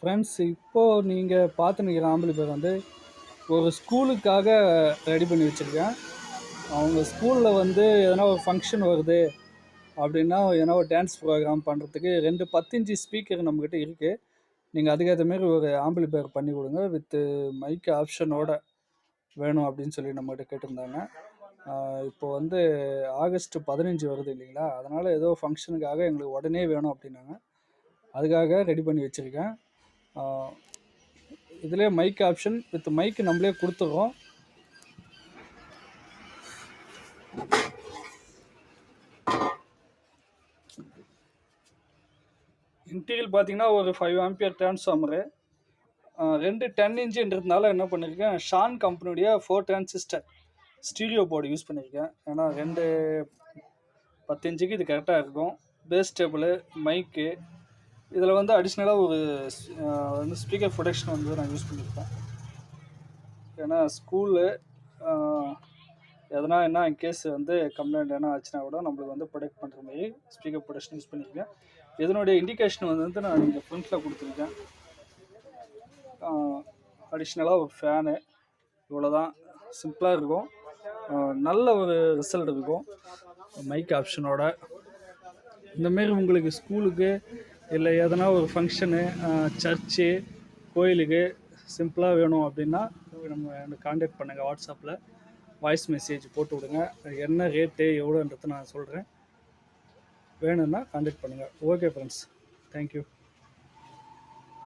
Friends, இப்போது நீங்கள் பார்த்து நிற்கிற ஆம்பிளிஃபையர் வந்து ஒரு ஸ்கூலுக்காக ரெடி பண்ணி வச்சுருக்கேன். அவங்க ஸ்கூலில் வந்து எதனா ஒரு ஃபங்க்ஷன் வருது அப்படின்னா, எதனா ஒரு டான்ஸ் ப்ரோக்ராம் பண்ணுறதுக்கு 2 10 இன்ச்சு ஸ்பீக்கர் நம்மக்கிட்ட இருக்குது. நீங்கள் அதுக்கேற்ற மாரி ஒரு ஆம்பிளிஃபையர் பண்ணி கொடுங்க, வித்து மைக் ஆப்ஷனோட வேணும் அப்படின்னு சொல்லி நம்மகிட்ட கேட்டிருந்தாங்க. இப்போ வந்து ஆகஸ்ட் 15 வருது இல்லைங்களா, அதனால் ஏதோ ஃபங்க்ஷனுக்காக எங்களுக்கு உடனே வேணும் அப்படின்னாங்க. அதுக்காக ரெடி பண்ணி வச்சுருக்கேன். இதிலே மைக் ஆப்ஷன் வித் மைக் நம்மளே கொடுத்துட்றோம். இன்டீரியல் பார்த்தீங்கன்னா ஒரு 5 ஆம்பியர் டிரான்ஸ்ஃபார்மரு, 2 10 இன்ச்சுன்றதுனால என்ன பண்ணியிருக்கேன், ஷான் கம்பெனியுடைய 4 டிரான்சிஸ்டர் ஸ்டீரியோ போர்டு யூஸ் பண்ணியிருக்கேன். ஏன்னா 2 10 இன்ச்சுக்கு இது கரெக்டாக இருக்கும். பேஸ் டேபிள், மைக்கு, இதில் வந்து அடிஷ்னலாக ஒரு வந்து ஸ்பீக்கர் ப்ரொடெக்ஷன் வந்து நான் யூஸ் பண்ணியிருக்கேன். ஏன்னா ஸ்கூலு எதனா என்ன இன்கேஸ் வந்து கம்ப்ளைண்ட் என்ன ஆச்சுன்னா கூட நம்மளுக்கு வந்து ப்ரொடெக்ட் பண்ணுற மாதிரி ஸ்பீக்கர் ப்ரொடெக்ஷன் யூஸ் பண்ணியிருக்கேன். இதனுடைய இண்டிகேஷன் வந்து நான் இங்கே ஃப்ரண்ட்டில் கொடுத்துருக்கேன். அடிஷ்னலாக ஒரு ஃபேனு, இவ்வளோதான். சிம்பிளாக இருக்கும், நல்ல ஒரு ரிசல்ட் இருக்கும் மைக் ஆப்ஷனோட. இந்தமாரி உங்களுக்கு ஸ்கூலுக்கு இல்லை எதனா ஒரு ஃபங்க்ஷனு, சர்ச்சு, கோயிலுக்கு சிம்பிளாக வேணும் அப்படின்னா நம்ம எனக்கு கான்டாக்ட் பண்ணுங்கள். வாட்ஸ்அப்பில் வாய்ஸ் மெசேஜ் போட்டு விடுங்க. என்ன ரேட்டு எவ்வளோன்றதை நான் சொல்கிறேன். வேணும்னா கான்டாக்ட் பண்ணுங்கள். Okay friends, thank you.